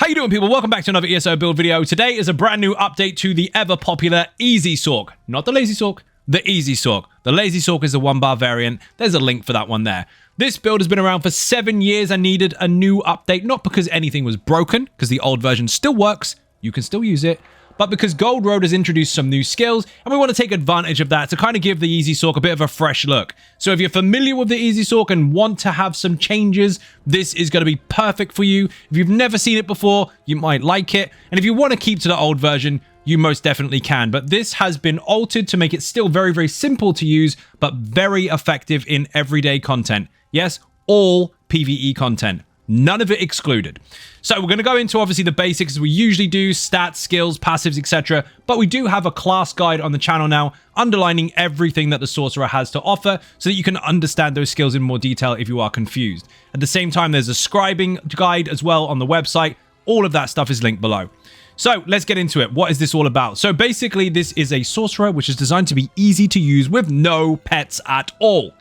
How you doing, people? Welcome back to another ESO build video. Today is a brand new update to the ever popular Easy Sorc. Not the Lazy Sorc, the Easy Sorc. The Lazy Sorc is the 1-bar variant. There's a link for that one there. This build has been around for 7 years and needed a new update, not because anything was broken, because the old version still works, you can still use it, but because Gold Road has introduced some new skills, and we want to take advantage of that to kind of give the Easy Sorc a bit of a fresh look. So if you're familiar with the Easy Sorc and want to have some changes, this is going to be perfect for you. If you've never seen it before, you might like it. And if you want to keep to the old version, you most definitely can. But this has been altered to make it still very, very simple to use, but very effective in everyday content. Yes, all PvE content. None of it excluded. So we're going to go into obviously the basics as we usually do, stats, skills, passives, etc. But we do have a class guide on the channel now underlining everything that the sorcerer has to offer so that you can understand those skills in more detail if you are confused. At the same time, there's a scribing guide as well on the website. All of that stuff is linked below. So let's get into it. What is this all about? So basically, this is a sorcerer which is designed to be easy to use with no pets at all.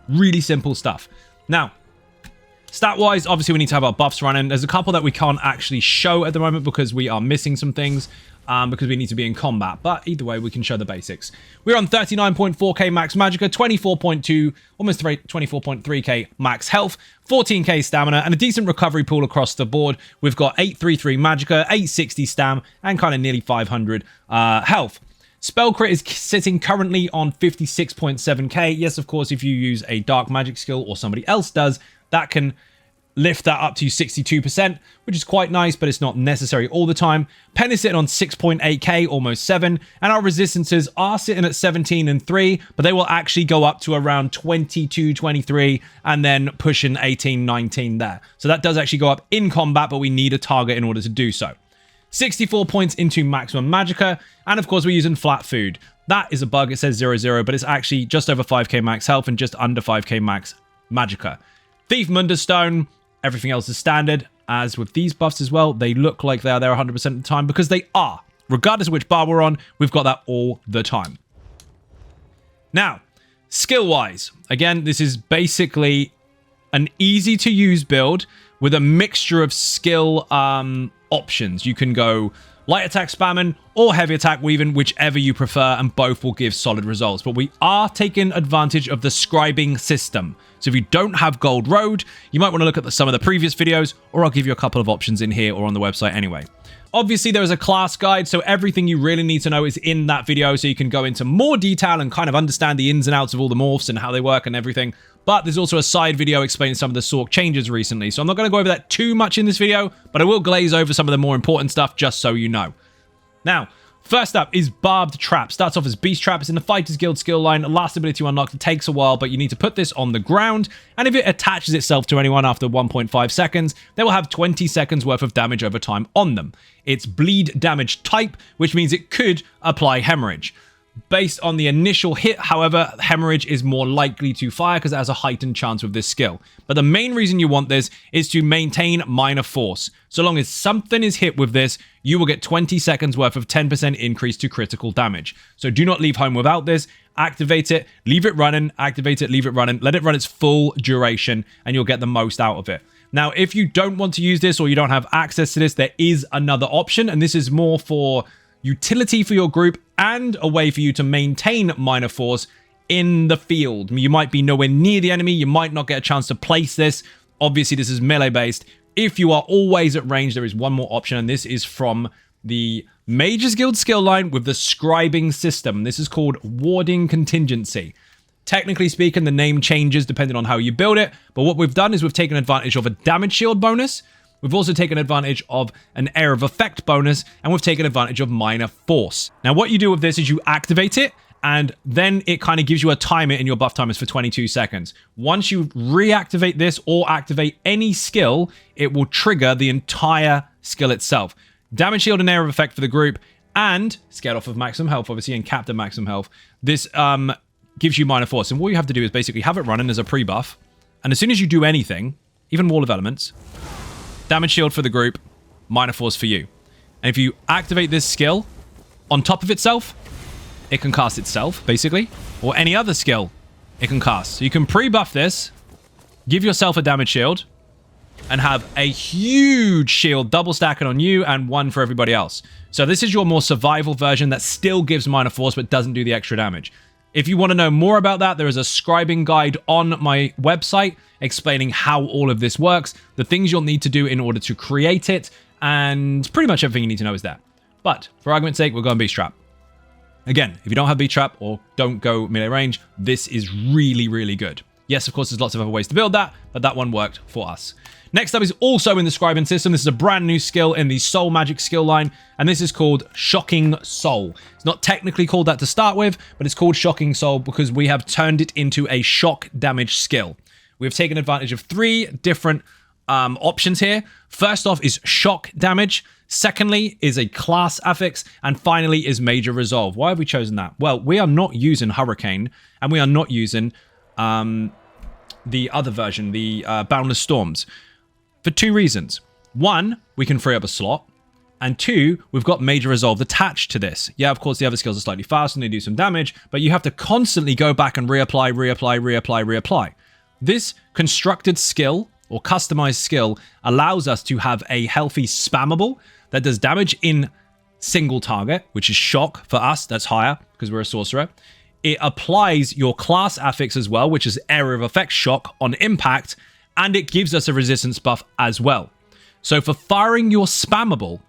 Really simple stuff. Now, stat-wise, obviously we need to have our buffs running. There's a couple that we can't actually show at the moment because we are missing some things because we need to be in combat. But either way, we can show the basics. We're on 39.4k max magicka, 24.2, almost 24.3k max health, 14k stamina, and a decent recovery pool across the board. We've got 833 magicka, 860 stam, and kind of nearly 500 health. Spell crit is sitting currently on 56.7k. Yes, of course, if you use a dark magic skill or somebody else does, that can lift that up to 62%, which is quite nice, but it's not necessary all the time. Pen is sitting on 6.8k, almost 7, and our resistances are sitting at 17 and 3, but they will actually go up to around 22, 23, and then pushing 18, 19 there. So that does actually go up in combat, but we need a target in order to do so. 64 points into maximum magicka, and of course we're using flat food. That is a bug, it says 0-0, but it's actually just over 5k max health and just under 5k max magicka. Thief Mundus Stone, everything else is standard. As with these buffs as well, they look like they are there 100% of the time because they are. Regardless of which bar we're on, we've got that all the time. Now, skill-wise, again, this is basically an easy-to-use build with a mixture of skill options. You can go light attack spamming or heavy attack weaving, whichever you prefer, and both will give solid results. But we are taking advantage of the scribing system. So if you don't have Gold Road, you might want to look at some of the previous videos, or I'll give you a couple of options in here or on the website anyway. Obviously, there is a class guide, so everything you really need to know is in that video, so you can go into more detail and kind of understand the ins and outs of all the morphs and how they work and everything. But there's also a side video explaining some of the Sorc changes recently, so I'm not going to go over that too much in this video, but I will glaze over some of the more important stuff just so you know. Now, first up is Barbed Trap. Starts off as Beast Trap. It's in the Fighters Guild skill line. Last ability to unlock. It takes a while, but you need to put this on the ground. And if it attaches itself to anyone after 1.5 seconds, they will have 20 seconds worth of damage over time on them. It's bleed damage type, which means it could apply hemorrhage. Based on the initial hit, however, hemorrhage is more likely to fire because it has a heightened chance with this skill. But the main reason you want this is to maintain minor force. So long as something is hit with this, you will get 20 seconds worth of 10% increase to critical damage. So do not leave home without this. Activate it, leave it running, activate it, leave it running, let it run its full duration, and you'll get the most out of it. Now, if you don't want to use this or you don't have access to this, there is another option, and this is more for utility for your group and a way for you to maintain minor force in the field. You might be nowhere near the enemy. You might not get a chance to place this. Obviously, this is melee based. If you are always at range, there is one more option, and this is from the Mages Guild skill line with the scribing system. This is called Warding Contingency. Technically speaking, the name changes depending on how you build it, but what we've done is we've taken advantage of a damage shield bonus. We've also taken advantage of an Area of Effect bonus, and we've taken advantage of minor force. Now, what you do with this is you activate it, and then it kind of gives you a timer in your buff timers for 22 seconds. Once you reactivate this or activate any skill, it will trigger the entire skill itself. Damage shield and Area of Effect for the group, and scared off of maximum health, obviously, and capped at maximum health. This gives you minor force, and what you have to do is basically have it running as a pre-buff, and as soon as you do anything, even Wall of Elements, damage shield for the group, minor force for you. And if you activate this skill on top of itself, it can cast itself, basically, or any other skill it can cast. So you can pre-buff this, give yourself a damage shield, and have a huge shield double stacking on you and one for everybody else. So this is your more survival version that still gives minor force but doesn't do the extra damage. If you want to know more about that, there is a scribing guide on my website explaining how all of this works, the things you'll need to do in order to create it, and pretty much everything you need to know is there. But for argument's sake, we're going Beast Trap. Again, if you don't have Beast Trap or don't go melee range, this is really, really good. Yes, of course, there's lots of other ways to build that, but that one worked for us. Next up is also in the Scribing system. This is a brand new skill in the Soul Magic skill line, and this is called Shocking Soul. It's not technically called that to start with, but it's called Shocking Soul because we have turned it into a shock damage skill. We have taken advantage of 3 different options here. First off is shock damage. Secondly is a class affix. And finally is major resolve. Why have we chosen that? Well, we are not using Hurricane, and we are not using the other version, the Boundless Storms, for 2 reasons. 1, we can free up a slot. And 2, we've got major resolve attached to this. Yeah, of course, the other skills are slightly faster and they do some damage, but you have to constantly go back and reapply. This constructed skill or customized skill allows us to have a healthy spammable that does damage in single target, which is shock for us. That's higher because we're a sorcerer. It applies your class affix as well, which is area of effect shock on impact, and it gives us a resistance buff as well. So for firing your spammable,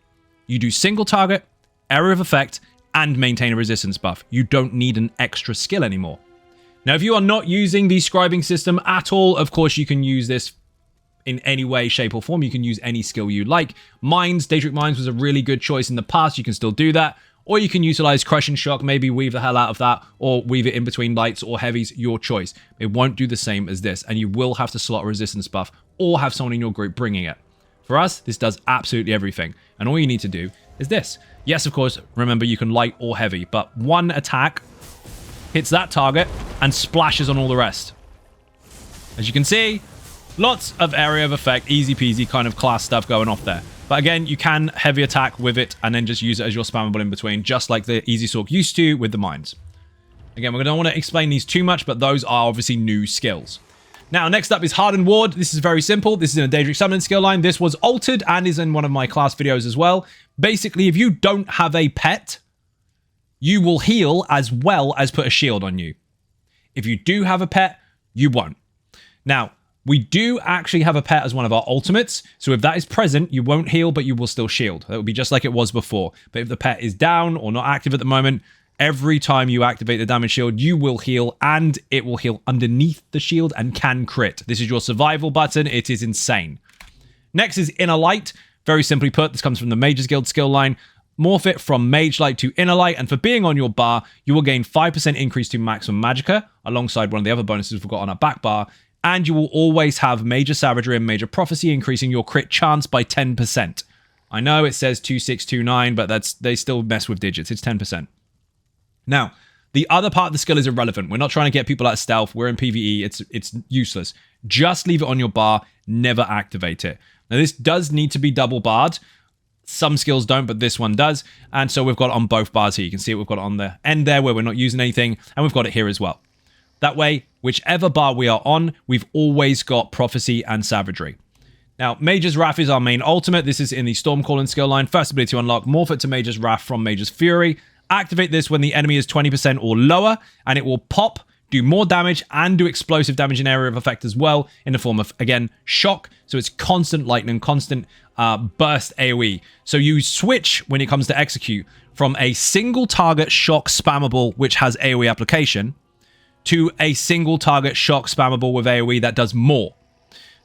you do single target, area of effect, and maintain a resistance buff. You don't need an extra skill anymore. Now, if you are not using the scribing system at all, of course, you can use this in any way, shape, or form. You can use any skill you like. Mines, Daedric Mines was a really good choice in the past. You can still do that. Or you can utilize Crushing Shock, maybe weave the hell out of that, or weave it in between lights or heavies, your choice. It won't do the same as this, and you will have to slot a resistance buff or have someone in your group bringing it. For us, this does absolutely everything, and all you need to do is this. Yes, of course, remember you can light or heavy, but one attack hits that target and splashes on all the rest. As you can see, lots of area of effect, easy peasy kind of class stuff going off there. But again, you can heavy attack with it and then just use it as your spammable in between, just like the ESO Sorc used to with the mines. Again, we don't want to explain these too much, but those are obviously new skills. Now, next up is Hardened Ward. This is very simple. This is in a Daedric Summoning skill line. This was altered and is in one of my class videos as well. Basically, if you don't have a pet, you will heal as well as put a shield on you. If you do have a pet, you won't. Now, we do actually have a pet as one of our ultimates. So if that is present, you won't heal, but you will still shield. That would be just like it was before. But if the pet is down or not active at the moment, every time you activate the damage shield, you will heal, and it will heal underneath the shield and can crit. This is your survival button. It is insane. Next is Inner Light. Very simply put, this comes from the Mages Guild skill line. Morph it from Mage Light to Inner Light, and for being on your bar, you will gain 5% increase to maximum magicka, alongside one of the other bonuses we've got on our back bar, and you will always have Major Savagery and Major Prophecy, increasing your crit chance by 10%. I know it says 2629, but they still mess with digits. It's 10%. Now, the other part of the skill is irrelevant. We're not trying to get people out of stealth. We're in PvE. It's useless. Just leave it on your bar. Never activate it. Now, this does need to be double barred. Some skills don't, but this one does. And so we've got it on both bars here. You can see it. We've got it on the end there where we're not using anything. And we've got it here as well. That way, whichever bar we are on, we've always got Prophecy and Savagery. Now, Mage's Wrath is our main ultimate. This is in the Stormcalling skill line. First ability to unlock, morph it to Mage's Wrath from Mage's Fury. Activate this when the enemy is 20% or lower, and it will pop, do more damage, and do explosive damage in area of effect as well, in the form of, again, shock. So it's constant lightning, constant burst AoE. So you switch, when it comes to execute, from a single target shock spammable, which has AoE application, to a single target shock spammable with AoE that does more.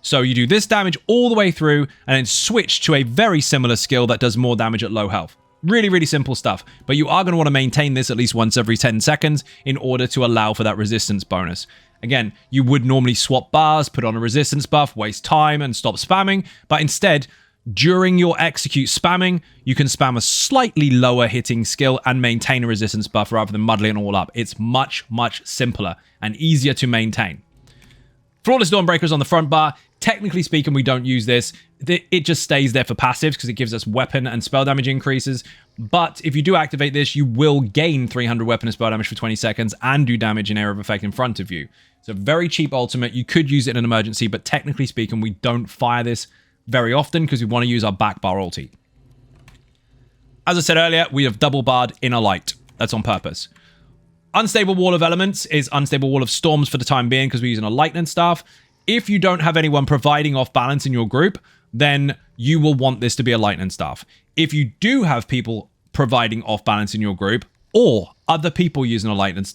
So you do this damage all the way through, and then switch to a very similar skill that does more damage at low health. Really, really simple stuff. But you are going to want to maintain this at least once every 10 seconds in order to allow for that resistance bonus. Again, you would normally swap bars, put on a resistance buff, waste time, and stop spamming. But instead, during your execute spamming, you can spam a slightly lower hitting skill and maintain a resistance buff rather than muddling it all up. It's much, much simpler and easier to maintain. Flawless Dawnbreakers on the front bar. Technically speaking, we don't use this. It just stays there for passives because it gives us weapon and spell damage increases. But if you do activate this, you will gain 300 weapon and spell damage for 20 seconds and do damage in area of effect in front of you. It's a very cheap ultimate. You could use it in an emergency, but technically speaking, we don't fire this very often because we want to use our back bar ulti. As I said earlier, we have double barred Inner Light. That's on purpose. Unstable Wall of Elements is Unstable Wall of Storms for the time being because we're using a lightning staff. If you don't have anyone providing off balance in your group, then you will want this to be a lightning staff. If you do have people providing off balance in your group, or other people using a lightning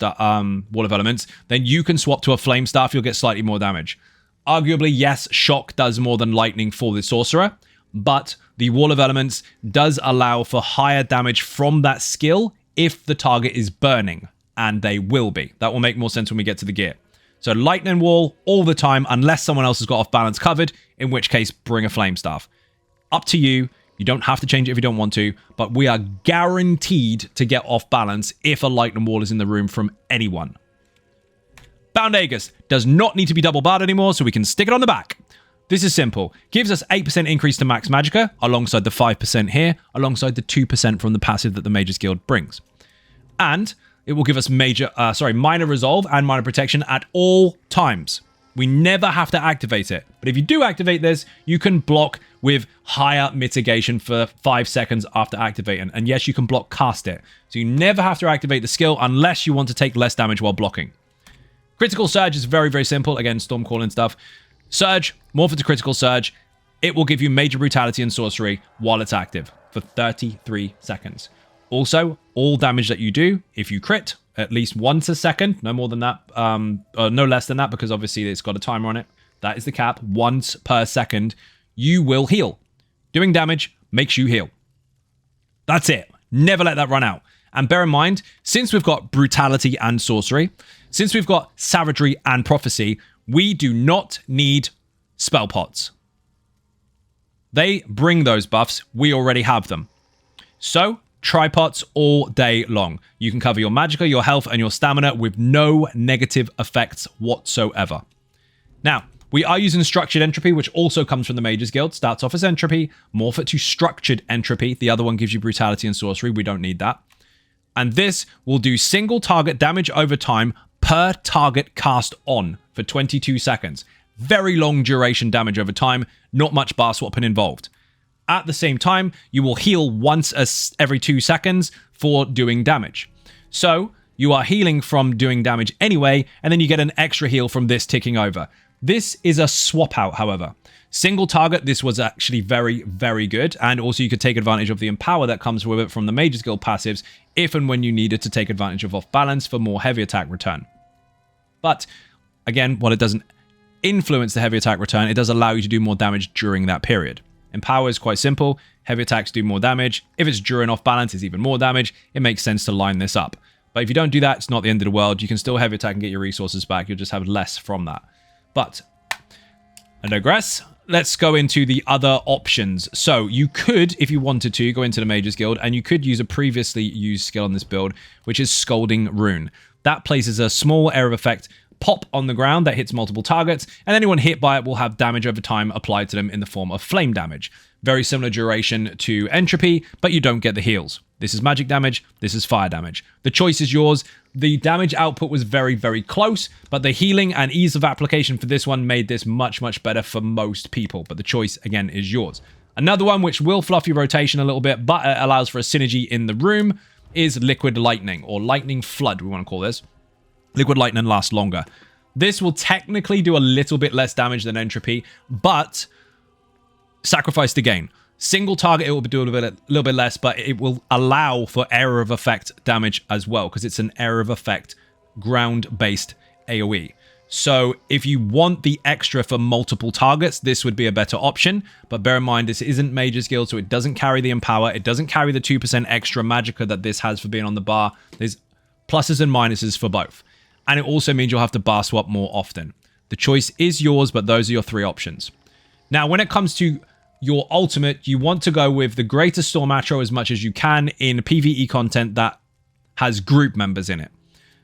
wall of elements, then you can swap to a flame staff. You'll get slightly more damage. Arguably, yes, shock does more than lightning for the sorcerer, but the wall of elements does allow for higher damage from that skill if the target is burning, and they will be. That will make more sense when we get to the gear. So lightning wall all the time, unless someone else has got off balance covered, in which case bring a flame staff. Up to you. You don't have to change it if you don't want to, but we are guaranteed to get off balance if a lightning wall is in the room from anyone. Bound Aegis does not need to be double barred anymore, so we can stick it on the back. This is simple. Gives us 8% increase to max magicka, alongside the 5% here, alongside the 2% from the passive that the Mage's Guild brings. And it will give us minor resolve and minor protection at all times. We never have to activate it. But if you do activate this, you can block with higher mitigation for 5 seconds after activating. And yes, you can block cast it. So you never have to activate the skill unless you want to take less damage while blocking. Critical Surge is very, very simple. Again, Stormcall and stuff. Surge, morph it to Critical Surge. It will give you Major Brutality and Sorcery while it's active for 33 seconds. Also, all damage that you do, if you crit, at least once a second, no more than that, no less than that, because obviously it's got a timer on it. That is the cap. Once per second, you will heal. Doing damage makes you heal. That's it. Never let that run out. And bear in mind, since we've got Brutality and Sorcery, since we've got Savagery and Prophecy, we do not need spell pots. They bring those buffs. We already have them. So, tripots all day long. You can cover your magicka, your health, and your stamina with no negative effects whatsoever. Now, we are using Structured Entropy, which also comes from the Mage's Guild. Starts off as Entropy, morph it to Structured Entropy. The other one gives you Brutality and Sorcery. We don't need that. And this will do single target damage over time per target cast on for 22 seconds. Very long duration damage over time. Not much bar swapping involved. At the same time, you will heal once every 2 seconds for doing damage. So, you are healing from doing damage anyway, and then you get an extra heal from this ticking over. This is a swap out, however. Single target, this was actually very, very good, and also you could take advantage of the Empower that comes with it from the Mage's Guild passives, if and when you needed to take advantage of off balance for more heavy attack return. But, again, while it doesn't influence the heavy attack return, it does allow you to do more damage during that period. Empower is quite simple. Heavy attacks do more damage. If it's during off balance, it's even more damage. It makes sense to line this up. But if you don't do that, it's not the end of the world. You can still heavy attack and get your resources back. You'll just have less from that. But I digress. Let's go into the other options. So you could, if you wanted to, go into the Mage's Guild, and you could use a previously used skill on this build, which is Scalding Rune. That places a small area of effect pop on the ground that hits multiple targets, and anyone hit by it will have damage over time applied to them in the form of flame damage. Very similar duration to Entropy, but you don't get the heals. This is magic damage, this is fire damage. The choice is yours. The damage output was very, very close, but the healing and ease of application for this one made this much, much better for most people, but the choice, again, is yours. Another one which will fluff your rotation a little bit, but it allows for a synergy in the room, is Liquid Lightning, or Lightning Flood, we want to call this. Liquid Lightning lasts longer. This will technically do a little bit less damage than Entropy, but sacrifice the gain. Single target, it will do a little bit less, but it will allow for area of effect damage as well, because it's an area of effect ground-based AoE. So if you want the extra for multiple targets, this would be a better option. But bear in mind, this isn't Mage's Guild, so it doesn't carry the Empower. It doesn't carry the 2% extra magicka that this has for being on the bar. There's pluses and minuses for both. And it also means you'll have to bar swap more often. The choice is yours, but those are your 3 options. Now, when it comes to your ultimate, you want to go with the Greater Storm Atro as much as you can in PvE content that has group members in it,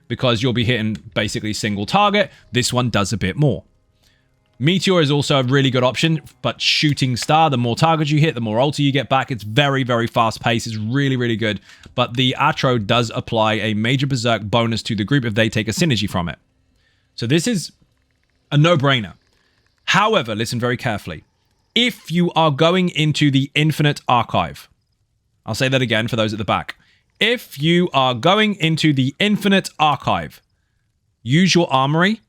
because you'll be hitting basically single target. This one does a bit more. Meteor is also a really good option, but Shooting Star, the more targets you hit, the more ulti you get back. It's very, very fast paced. It's really, really good. But the Atro does apply a major Berserk bonus to the group if they take a synergy from it. So this is a no-brainer. However, listen very carefully. If you are going into the Infinite Archive, I'll say that again for those at the back. If you are going into the Infinite Archive, use your Armory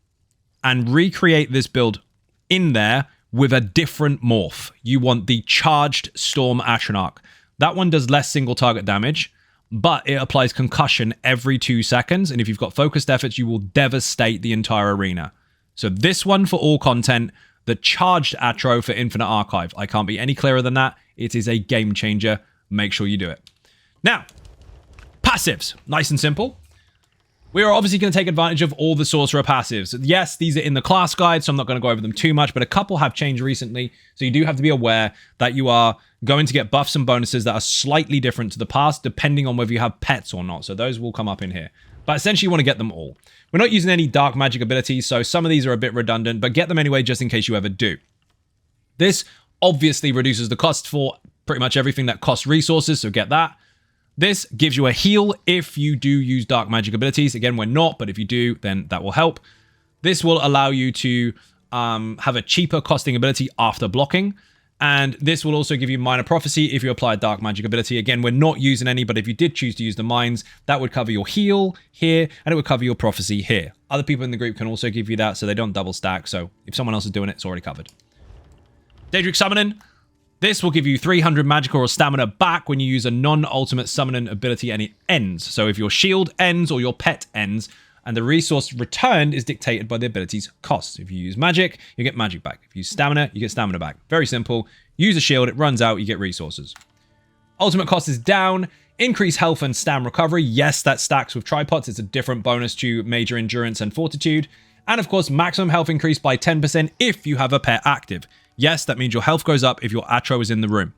and recreate this build in there with a different morph. You want the Charged Storm Atronach. That one does less single target damage, but it applies concussion every 2 seconds, and if you've got focused efforts, you will devastate the entire arena. So this one for all content, the Charged Atro for Infinite Archive. I can't be any clearer than that. It is a game changer. Make sure you do it. Now, passives. Nice and simple. We are obviously going to take advantage of all the Sorcerer passives. Yes, these are in the class guide, so I'm not going to go over them too much, but a couple have changed recently, so you do have to be aware that you are going to get buffs and bonuses that are slightly different to the past, depending on whether you have pets or not, so those will come up in here. But essentially, you want to get them all. We're not using any dark magic abilities, so some of these are a bit redundant, but get them anyway just in case you ever do. This obviously reduces the cost for pretty much everything that costs resources, so get that. This gives you a heal if you do use dark magic abilities. Again, we're not, but if you do, then that will help. This will allow you to have a cheaper costing ability after blocking. And this will also give you Minor Prophecy if you apply a dark magic ability. Again, we're not using any, but if you did choose to use the Mines, that would cover your heal here, and it would cover your Prophecy here. Other people in the group can also give you that, so they don't double stack. So if someone else is doing it, it's already covered. Daedric Summoning. This will give you 300 magical or stamina back when you use a non-ultimate summoning ability and it ends. So if your shield ends or your pet ends, and the resource returned is dictated by the ability's cost. If you use magic, you get magic back. If you use stamina, you get stamina back. Very simple. Use a shield, it runs out, you get resources. Ultimate cost is down. Increase health and stam recovery. Yes, that stacks with tripods. It's a different bonus to major endurance and fortitude. And of course, maximum health increase by 10% if you have a pet active. Yes, that means your health goes up if your Atro is in the room.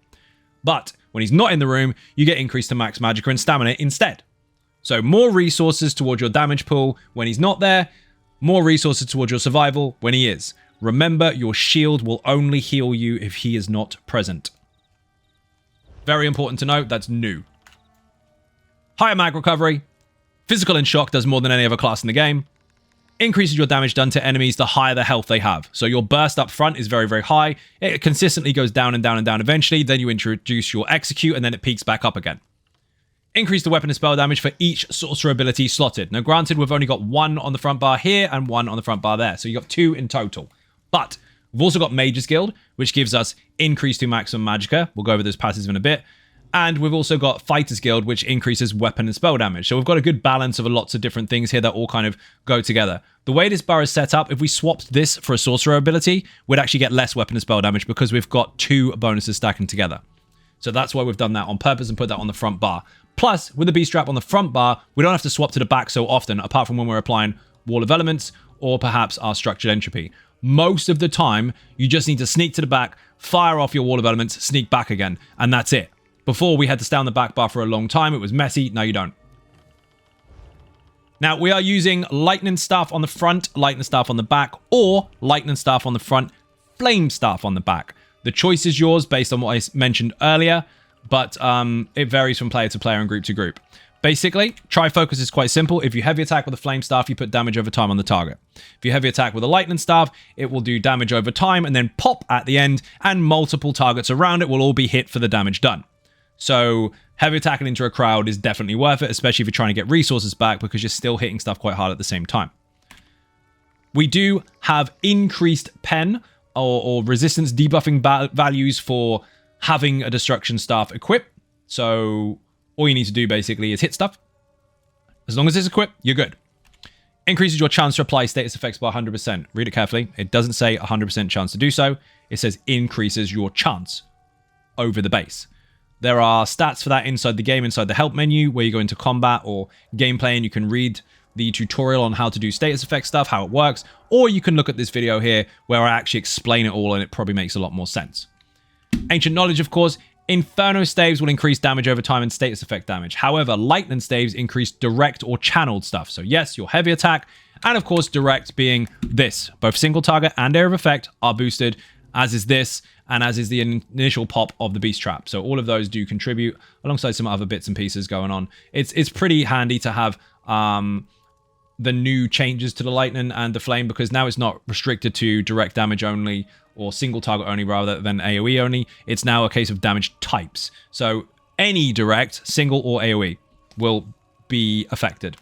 But when he's not in the room, you get increased to max magicka and stamina instead. So more resources towards your damage pool when he's not there, more resources towards your survival when he is. Remember, your shield will only heal you if he is not present. Very important to note, that's new. Higher mag recovery. Physical and shock does more than any other class in the game. Increases your damage done to enemies the higher the health they have. So your burst up front is very, very high. It consistently goes down and down and down eventually. Then you introduce your execute and then it peaks back up again. Increase the weapon and spell damage for each sorcerer ability slotted. Now granted, we've only got one on the front bar here and one on the front bar there. So you've got 2 in total. But we've also got Mage's Guild, which gives us increase to maximum magicka. We'll go over those passives in a bit. And we've also got Fighter's Guild, which increases weapon and spell damage. So we've got a good balance of lots of different things here that all kind of go together. The way this bar is set up, if we swapped this for a sorcerer ability, we'd actually get less weapon and spell damage because we've got 2 bonuses stacking together. So that's why we've done that on purpose and put that on the front bar. Plus, with the B strap on the front bar, we don't have to swap to the back so often, apart from when we're applying Wall of Elements or perhaps our Structured Entropy. Most of the time, you just need to sneak to the back, fire off your Wall of Elements, sneak back again, and that's it. Before, we had to stay on the back bar for a long time. It was messy. Now you don't. Now, we are using Lightning Staff on the front, Lightning Staff on the back, or Lightning Staff on the front, Flame Staff on the back. The choice is yours based on what I mentioned earlier, but it varies from player to player and group to group. Basically, Tri-Focus is quite simple. If you heavy attack with a Flame Staff, you put damage over time on the target. If you heavy attack with a Lightning Staff, it will do damage over time and then pop at the end, and multiple targets around it will all be hit for the damage done. So heavy attacking into a crowd is definitely worth it, especially if you're trying to get resources back because you're still hitting stuff quite hard at the same time. We do have increased pen or resistance debuffing values for having a destruction staff equipped. So all you need to do basically is hit stuff. As long as it's equipped, you're good. Increases your chance to apply status effects by 100%. Read it carefully. It doesn't say 100% chance to do so. It says increases your chance over the base. There are stats for that inside the game, inside the help menu, where you go into combat or gameplay and you can read the tutorial on how to do status effect stuff, how it works, or you can look at this video here where I actually explain it all and it probably makes a lot more sense. Ancient Knowledge, of course. Inferno staves will increase damage over time and status effect damage. However, Lightning staves increase direct or channeled stuff. So yes, your heavy attack And of course, direct being this. Both single target and area of effect are boosted, as is this, and as is the initial pop of the beast trap. So all of those do contribute, alongside some other bits and pieces going on. It's pretty handy to have the new changes to the lightning and the flame, because now it's not restricted to direct damage only, or single target only rather than AoE only. It's now a case of damage types. So any direct, single or AoE will be affected.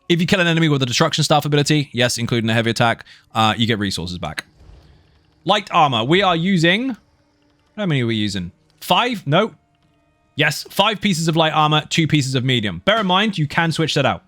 If you kill an enemy with a destruction staff ability, yes, including a heavy attack, you get resources back. Light armor. We are using... How many are we using? 5? No. Yes, 5 pieces of light armor, 2 pieces of medium. Bear in mind, you can switch that out.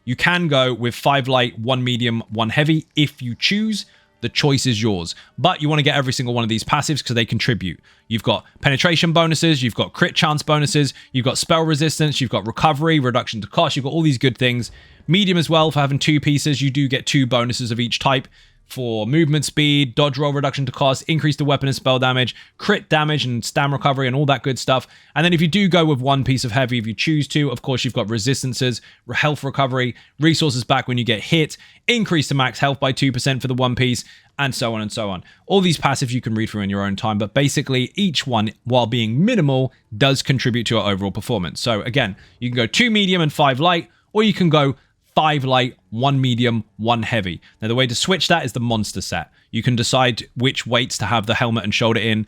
You can go with 5 light, 1 medium, 1 heavy if you choose. The choice is yours. But you want to get every single one of these passives because they contribute. You've got penetration bonuses, you've got crit chance bonuses, you've got spell resistance, you've got recovery, reduction to cost, you've got all these good things. Medium as well, for having 2 pieces, you do get 2 bonuses of each type. For movement speed, dodge roll reduction to cost, increase the weapon and spell damage, crit damage and stam recovery and all that good stuff. And then if you do go with 1 piece of heavy, if you choose to, of course you've got resistances, health recovery, resources back when you get hit, increase the max health by 2% for the 1 piece, and so on and so on. All these passives you can read through in your own time, but basically each one, while being minimal, does contribute to your overall performance. So again, you can go 2 medium and 5 light, or you can go 5 light, 1 medium, 1 heavy. Now, the way to switch that is the monster set. You can decide which weights to have the helmet and shoulder in.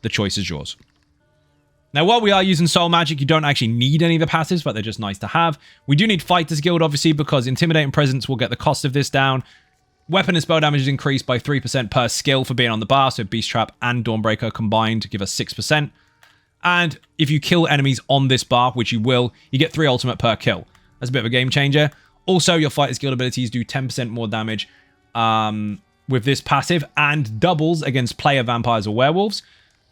The choice is yours. Now, while we are using soul magic, you don't actually need any of the passives, but they're just nice to have. We do need Fighter's Guild, obviously, because Intimidating Presence will get the cost of this down. Weapon and spell damage is increased by 3% per skill for being on the bar, so Beast Trap and Dawnbreaker combined give us 6%. And if you kill enemies on this bar, which you will, you get 3 ultimate per kill. That's a bit of a game changer. Also, your Fighter's Guild abilities do 10% more damage with this passive, and doubles against player vampires or werewolves.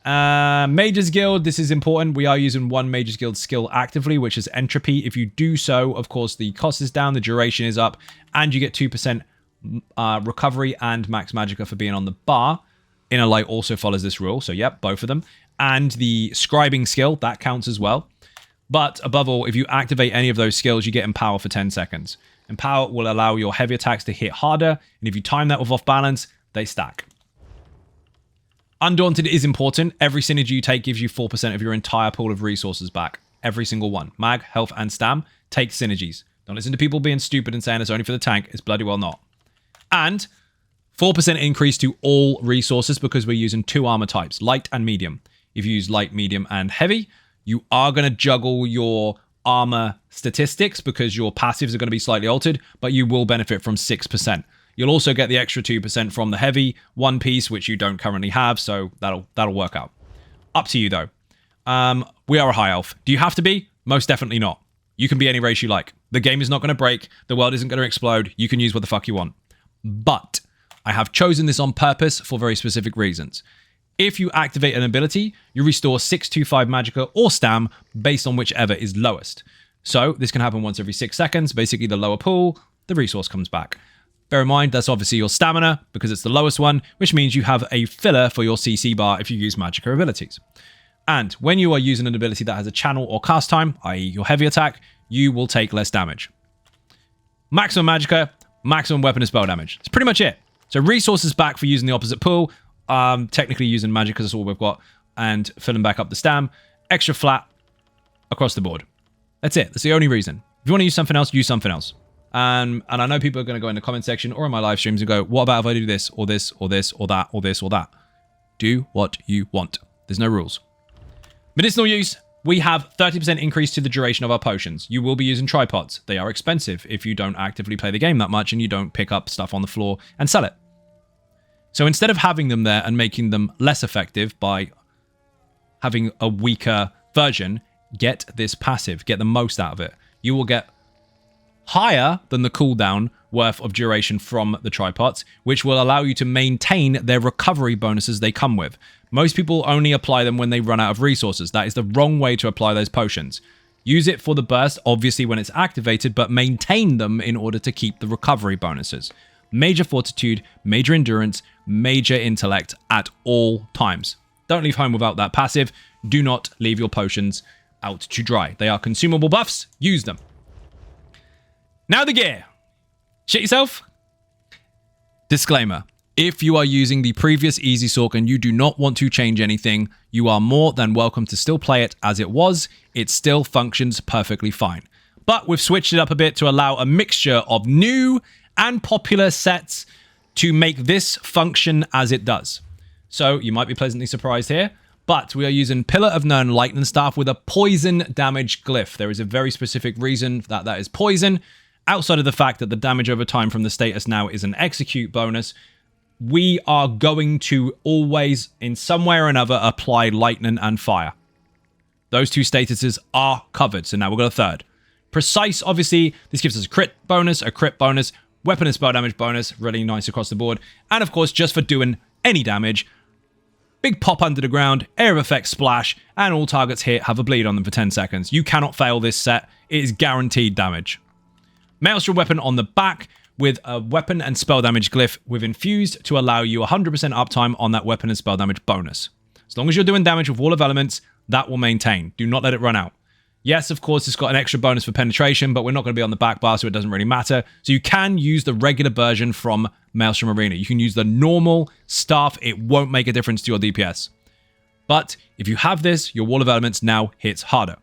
Mage's Guild, this is important. We are using 1 Mage's Guild skill actively, which is Entropy. If you do so, of course, the cost is down, the duration is up, and you get 2% recovery and max magicka for being on the bar. Inner Light also follows this rule, so yep, both of them. And the Scribing skill, that counts as well. But above all, if you activate any of those skills, you get Empower for 10 seconds. Empower will allow your heavy attacks to hit harder, and if you time that with off balance, they stack. Undaunted is important. Every synergy you take gives you 4% of your entire pool of resources back. Every single one. Mag, health, and stam. Take synergies. Don't listen to people being stupid and saying it's only for the tank. It's bloody well not. And 4% increase to all resources because we're using 2 armor types, light and medium. If you use light, medium, and heavy, you are going to juggle your armor statistics because your passives are going to be slightly altered, but you will benefit from 6%. You'll also get the extra 2% from the heavy 1 piece, which you don't currently have, so that'll work out. Up to you, though. We are a high elf. Do you have to be? Most definitely not. You can be any race you like. The game is not going to break. The world isn't going to explode. You can use what the fuck you want. But I have chosen this on purpose for very specific reasons. If you activate an ability, you restore 625 magicka or stam based on whichever is lowest. So this can happen once every 6 seconds. Basically, the lower pool, the resource comes back. Bear in mind, that's obviously your stamina because it's the lowest one, which means you have a filler for your CC bar if you use magicka abilities. And when you are using an ability that has a channel or cast time, i.e. your heavy attack, you will take less damage. Maximum magicka, maximum weapon and spell damage. That's pretty much it. So resources back for using the opposite pool. Technically using magic because that's all we've got, and filling back up the stam. Extra flat across the board. That's it. That's the only reason. If you want to use something else, use something else. And I know people are going to go in the comment section or in my live streams and go, what about if I do this or this or this or that or this or that? Do what you want. There's no rules. Medicinal use. We have 30% increase to the duration of our potions. You will be using tripods. They are expensive if you don't actively play the game that much and you don't pick up stuff on the floor and sell it. So instead of having them there and making them less effective by having a weaker version, get this passive. Get the most out of it. You will get higher than the cooldown worth of duration from the tripods, which will allow you to maintain their recovery bonuses they come with. Most people only apply them when they run out of resources. That is the wrong way to apply those potions. Use it for the burst, obviously when it's activated, but maintain them in order to keep the recovery bonuses. Major fortitude, major endurance, major intellect at all times. Don't leave home without that passive. Do not leave your potions out to dry. They are consumable buffs. Use them. Now the gear. Shit yourself? Disclaimer. If you are using the previous ESO Sorc and you do not want to change anything, you are more than welcome to still play it as it was. It still functions perfectly fine. But we've switched it up a bit to allow a mixture of new and popular sets to make this function as it does. So you might be pleasantly surprised here, but we are using Pillar of Nirn Lightning Staff with a poison damage glyph. There is a very specific reason that that is poison. Outside of the fact that the damage over time from the status now is an execute bonus, we are going to always, in some way or another, apply lightning and fire. Those two statuses are covered, so now we've got a third. Precise, obviously, this gives us a crit bonus, weapon and spell damage bonus, really nice across the board. And of course, just for doing any damage, big pop under the ground, area of effect splash, and all targets hit have a bleed on them for 10 seconds. You cannot fail this set. It is guaranteed damage. Maelstrom weapon on the back with a weapon and spell damage glyph with infused to allow you 100% uptime on that weapon and spell damage bonus. As long as you're doing damage with Wall of Elements, that will maintain. Do not let it run out. Yes, of course, it's got an extra bonus for penetration, but we're not going to be on the back bar, so it doesn't really matter. So you can use the regular version from Maelstrom Arena. You can use the normal staff. It won't make a difference to your DPS. But if you have this, your Wall of Elements now hits harder.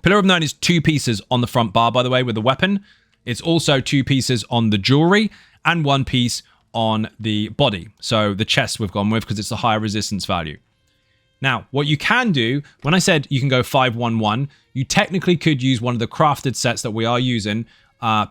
Pillar of Nirn is 2 pieces on the front bar, by the way, with the weapon. It's also 2 pieces on the jewelry and 1 piece on the body. So the chest we've gone with because it's a higher resistance value. Now, what you can do, when I said you can go 5-1-1, you technically could use one of the crafted sets that we are using,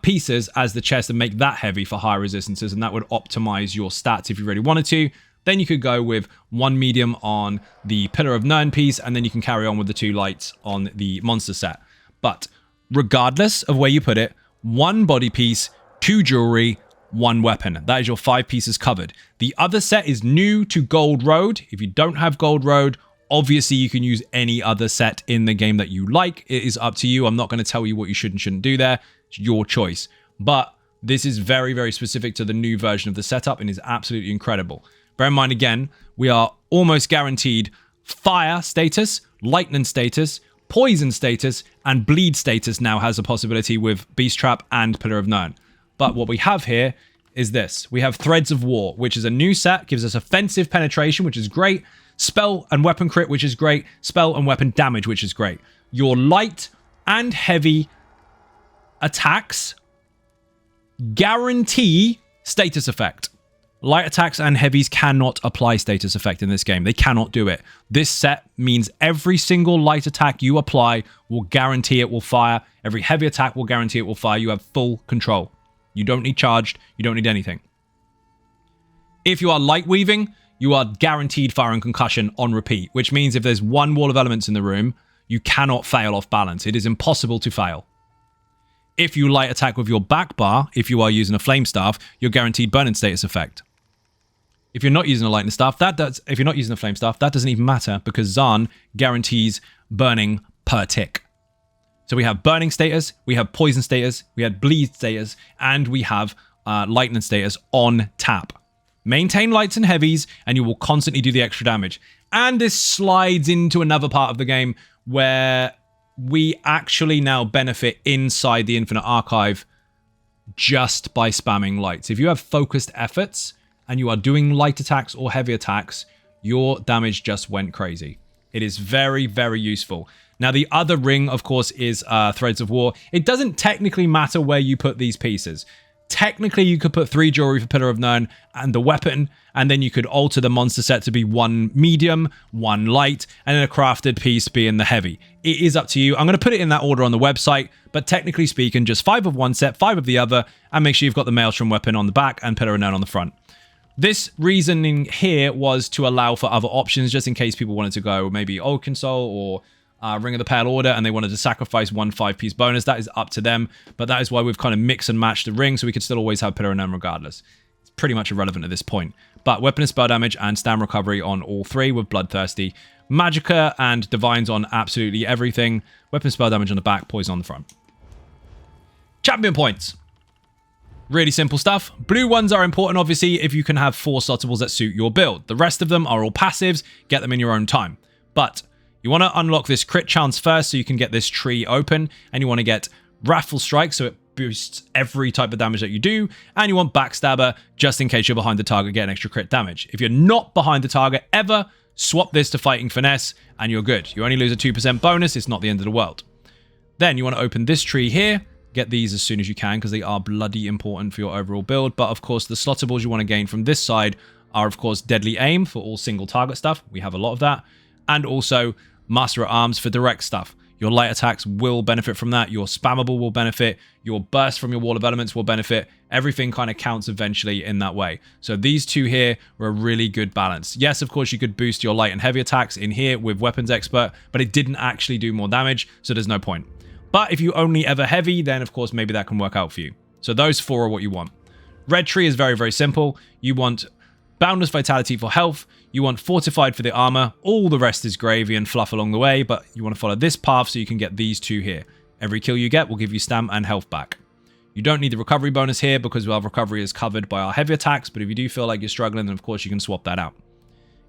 pieces as the chest and make that heavy for higher resistances, and that would optimize your stats if you really wanted to. Then you could go with 1 medium on the Pillar of Nirn piece, and then you can carry on with the 2 lights on the monster set. But regardless of where you put it, 1 body piece, 2 jewelry, 1 weapon. That is your 5 pieces covered. The other set is new to Gold Road. If you don't have Gold Road, obviously you can use any other set in the game that you like. It is up to you. I'm not going to tell you what you should and shouldn't do there. It's your choice. But this is very, very specific to the new version of the setup and is absolutely incredible. Bear in mind, again, we are almost guaranteed fire status, lightning status, poison status, and bleed status now has a possibility with Beast Trap and Pillar of Nirn. But what we have here is this. We have Threads of War, which is a new set, gives us offensive penetration, which is great, spell and weapon crit, which is great, spell and weapon damage, which is great. Your light and heavy attacks guarantee status effect. Light attacks and heavies cannot apply status effect in this game. They cannot do it. This set means every single light attack you apply will guarantee it will fire. Every heavy attack will guarantee it will fire. You have full control. You don't need charged. You don't need anything. If you are light weaving, you are guaranteed fire and concussion on repeat, which means if there's 1 Wall of Elements in the room, you cannot fail off balance. It is impossible to fail. If you light attack with your back bar, if you are using a flame staff, you're guaranteed burning status effect. If you're not using a lightning staff, if you're not using a flame staff, that doesn't even matter because Zahn guarantees burning per tick. So we have burning status, we have poison status, we have bleed status, and we have lightning status on tap. Maintain lights and heavies, and you will constantly do the extra damage. And this slides into another part of the game where we actually now benefit inside the Infinite Archive just by spamming lights. If you have focused efforts and you are doing light attacks or heavy attacks, your damage just went crazy. It is very, very useful. Now, the other ring, of course, is Threads of War. It doesn't technically matter where you put these pieces. Technically, you could put 3 jewelry for Pillar of Nirn and the weapon, and then you could alter the monster set to be 1 medium, 1 light, and then a crafted piece being the heavy. It is up to you. I'm going to put it in that order on the website, but technically speaking, just 5 of one set, 5 of the other, and make sure you've got the Maelstrom weapon on the back and Pillar of Nirn on the front. This reasoning here was to allow for other options, just in case people wanted to go maybe Old Console or Ring of the Pale Order, and they wanted to sacrifice 1 5-piece bonus. That is up to them, but that is why we've kind of mixed and matched the ring, so we could still always have Pillar of Nirn regardless. It's pretty much irrelevant at this point. But weapon and spell damage and stam recovery on all 3 with Bloodthirsty. Magicka and Divines on absolutely everything. Weapon and spell damage on the back, poison on the front. Champion points. Really simple stuff. Blue ones are important, obviously, if you can have 4 slottables that suit your build. The rest of them are all passives. Get them in your own time. But you want to unlock this crit chance first so you can get this tree open, and you want to get Wrathful Strike so it boosts every type of damage that you do, and you want Backstabber just in case you're behind the target, get an extra crit damage. If you're not behind the target ever, swap this to Fighting Finesse, and you're good. You only lose a 2% bonus, it's not the end of the world. Then you want to open this tree here, get these as soon as you can, because they are bloody important for your overall build, but of course the slottables you want to gain from this side are of course Deadly Aim for all single target stuff, we have a lot of that, and also Master at Arms for direct stuff. Your light attacks will benefit from that. Your spammable will benefit. Your burst from your Wall of Elements will benefit. Everything kind of counts eventually in that way. So these two here were a really good balance. Yes, of course, you could boost your light and heavy attacks in here with Weapons Expert, but it didn't actually do more damage, so there's no point. But if you only ever heavy, then of course, maybe that can work out for you. So those four are what you want. Red tree is very, very simple. You want Boundless Vitality for health. You want Fortified for the armor. All the rest is gravy and fluff along the way, but you want to follow this path so you can get these two here. Every kill you get will give you stam and health back. You don't need the recovery bonus here because our recovery is covered by our heavy attacks, but if you do feel like you're struggling, then of course you can swap that out.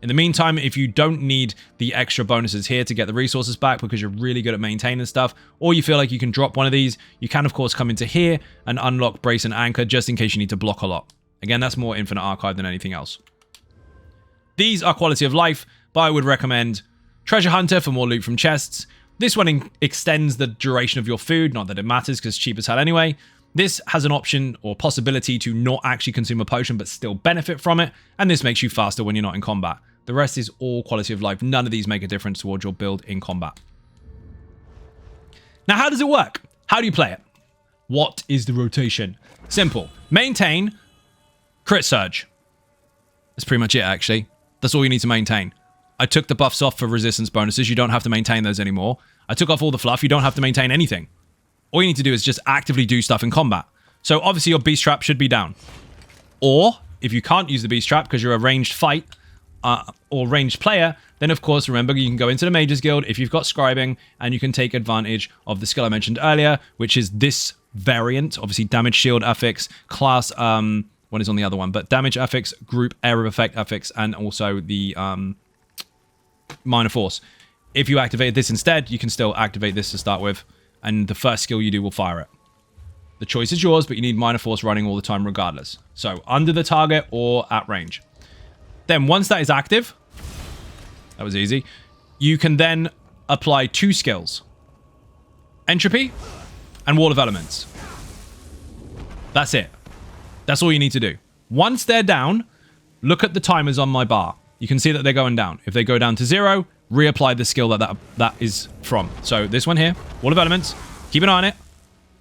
In the meantime, if you don't need the extra bonuses here to get the resources back because you're really good at maintaining stuff, or you feel like you can drop one of these, you can of course come into here and unlock Brace and Anchor just in case you need to block a lot. Again, that's more Infinite Archive than anything else. These are quality of life, but I would recommend Treasure Hunter for more loot from chests. This one extends the duration of your food, not that it matters because it's cheap as hell anyway. This has an option or possibility to not actually consume a potion but still benefit from it, and this makes you faster when you're not in combat. The rest is all quality of life. None of these make a difference towards your build in combat. Now, how does it work? How do you play it? What is the rotation? Simple. Maintain Crit Surge. That's pretty much it, actually. That's all you need to maintain. I took the buffs off for resistance bonuses. You don't have to maintain those anymore. I took off all the fluff. You don't have to maintain anything. All you need to do is just actively do stuff in combat. So obviously your Beast Trap should be down. Or if you can't use the Beast Trap because you're a ranged fight or ranged player, then of course, remember, you can go into the Mages Guild if you've got Scribing, and you can take advantage of the skill I mentioned earlier, which is this variant. Obviously, Damage Shield affix, class... What is on the other one? But damage affix, group area effect affix, and also the minor force. If you activate this instead, you can still activate this to start with, and the first skill you do will fire it. The choice is yours, but you need minor force running all the time regardless. So under the target or at range. Then once that is active, that was easy, you can then apply two skills. Entropy and Wall of Elements. That's it. That's all you need to do. Once they're down, look at the timers on my bar. You can see that they're going down. If they go down to 0, reapply the skill that is from. So this one here, Wall of Elements, keep an eye on it.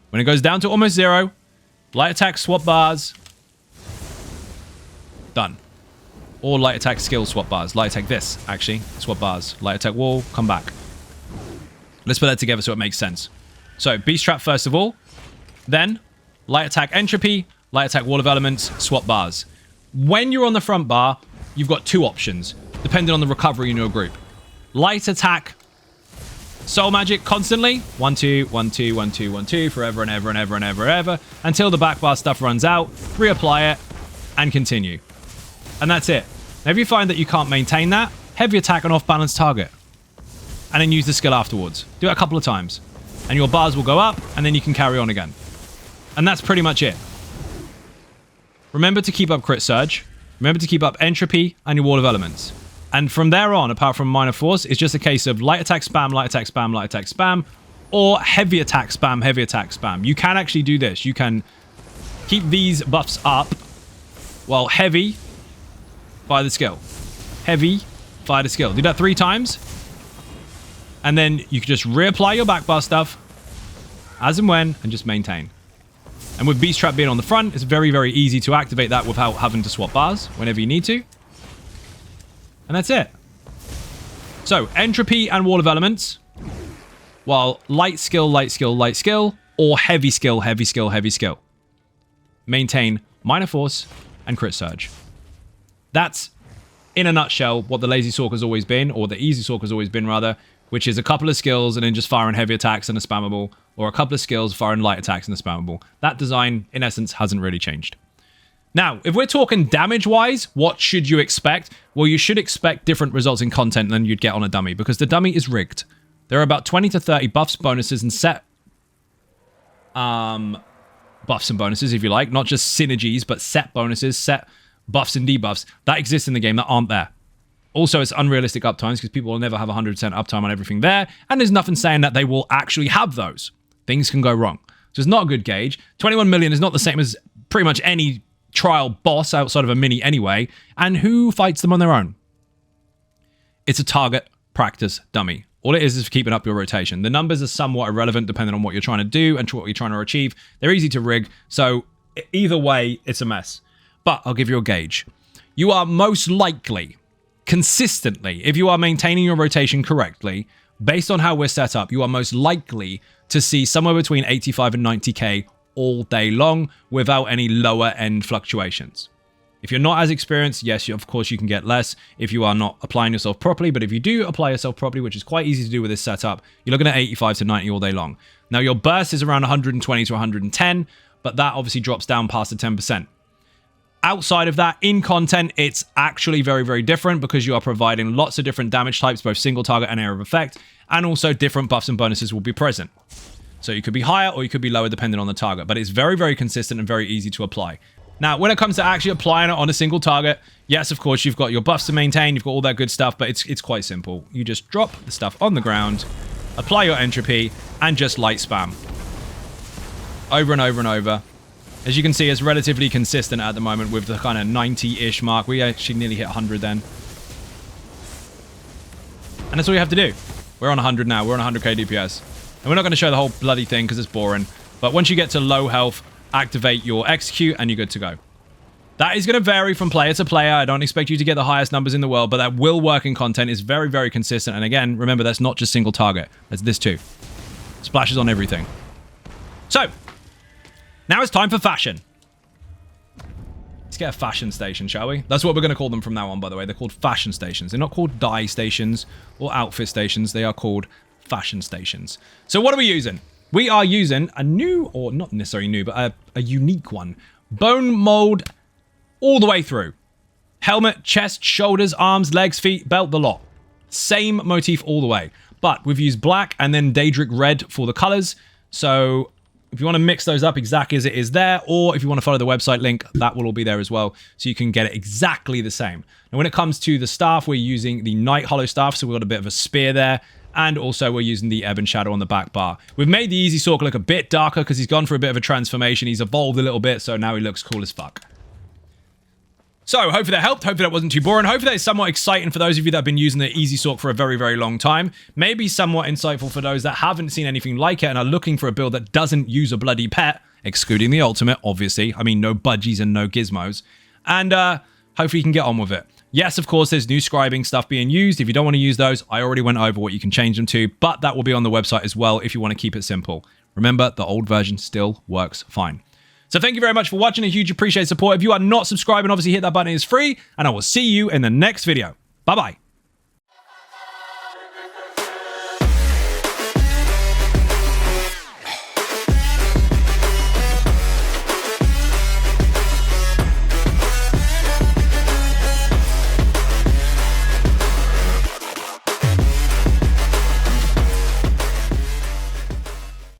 When it goes down to almost 0, light attack, swap bars, done. Or light attack skill swap bars. Light attack this, actually, swap bars. Light attack wall, come back. Let's put that together so it makes sense. So Beast Trap first of all, then light attack entropy, light attack Wall of Elements, swap bars. When you're on the front bar, you've got two options, depending on the recovery in your group. Light attack, soul magic constantly. 1, 2, 1, 2, 1, 2, 1, 2, forever and ever and ever and ever and ever, until the back bar stuff runs out, reapply it, and continue. And that's it. Now, if you find that you can't maintain that, heavy attack on off-balance target. And then use the skill afterwards. Do it a couple of times. And your bars will go up, and then you can carry on again. And that's pretty much it. Remember to keep up Crit Surge. Remember to keep up Entropy and your Wall of Elements. And from there on, apart from Minor Force, it's just a case of light attack spam, light attack spam, light attack spam, or heavy attack spam, heavy attack spam. You can actually do this. You can keep these buffs up while heavy, fire the skill. Heavy, fire the skill. Do that 3 times. And then you can just reapply your back bar stuff as and when, and just maintain. And with Beast Trap being on the front, it's very, very easy to activate that without having to swap bars whenever you need to. And that's it. So, Entropy and Wall of Elements, while light skill, light skill, light skill, or heavy skill, heavy skill, heavy skill. Maintain Minor Force and Crit Surge. That's, in a nutshell, what the Lazy Sorc has always been, or the Easy Sorc has always been, rather, which is a couple of skills and then just firing heavy attacks and a spammable, or a couple of skills, firing light attacks and a spammable. That design, in essence, hasn't really changed. Now, if we're talking damage-wise, what should you expect? Well, you should expect different results in content than you'd get on a dummy, because the dummy is rigged. There are about 20 to 30 buffs, bonuses, and set buffs and bonuses, if you like, not just synergies, but set bonuses, set buffs and debuffs that exist in the game that aren't there. Also, it's unrealistic uptimes because people will never have 100% uptime on everything there, and there's nothing saying that they will actually have those. Things can go wrong. So it's not a good gauge. 21 million is not the same as pretty much any trial boss outside of a mini anyway, and who fights them on their own? It's a target practice dummy. All it is keeping up your rotation. The numbers are somewhat irrelevant depending on what you're trying to do and what you're trying to achieve. They're easy to rig, so either way, it's a mess. But I'll give you a gauge. You are most likely, consistently, if you are maintaining your rotation correctly, based on how we're set up, you are most likely to see somewhere between 85 and 90k all day long without any lower end fluctuations. If you're not as experienced, yes, of course you can get less if you are not applying yourself properly, but if you do apply yourself properly, which is quite easy to do with this setup, you're looking at 85 to 90 all day long. Now your burst is around 120 to 110, but that obviously drops down past the 10%. Outside of that, in content, it's actually very, very different because you are providing lots of different damage types, both single target and area of effect, and also different buffs and bonuses will be present. So you could be higher or you could be lower depending on the target, but it's very, very consistent and very easy to apply. Now, when it comes to actually applying it on a single target, yes, of course, you've got your buffs to maintain, you've got all that good stuff, but it's quite simple. You just drop the stuff on the ground, apply your entropy, and just light spam. Over and over and over. As you can see, it's relatively consistent at the moment with the kind of 90-ish mark. We actually nearly hit 100 then. And that's all you have to do. We're on 100 now. We're on 100k DPS. And we're not going to show the whole bloody thing because it's boring. But once you get to low health, activate your execute and you're good to go. That is going to vary from player to player. I don't expect you to get the highest numbers in the world, but that will work in content. It's very, very consistent. And again, remember, that's not just single target. That's this too. Splashes on everything. So, now it's time for fashion. Let's get a fashion station, shall we? That's what we're going to call them from now on, by the way. They're called fashion stations. They're not called dye stations or outfit stations. They are called fashion stations. So what are we using? We are using a new, or not necessarily new, but a unique one. Bone mold all the way through. Helmet, chest, shoulders, arms, legs, feet, belt, the lot. Same motif all the way. But we've used black and then Daedric red for the colors. So if you want to mix those up exactly as it is there, or if you want to follow the website link, that will all be there as well. So you can get it exactly the same. Now, when it comes to the staff, we're using the Night Hollow staff. So we've got a bit of a spear there. And also we're using the Ebb and Shadow on the back bar. We've made the ESO Sorc look a bit darker because he's gone for a bit of a transformation. He's evolved a little bit, so now he looks cool as fuck. So, hopefully that helped. Hopefully that wasn't too boring. Hopefully that is somewhat exciting for those of you that have been using the ESO Sorc for a very, very long time. Maybe somewhat insightful for those that haven't seen anything like it and are looking for a build that doesn't use a bloody pet, excluding the ultimate, obviously. I mean, no budgies and no gizmos. And hopefully you can get on with it. Yes, of course, there's new scribing stuff being used. If you don't want to use those, I already went over what you can change them to, but that will be on the website as well if you want to keep it simple. Remember, the old version still works fine. So thank you very much for watching. A huge appreciate support. If you are not subscribing, obviously hit that button. It's free, and I will see you in the next video. Bye-bye.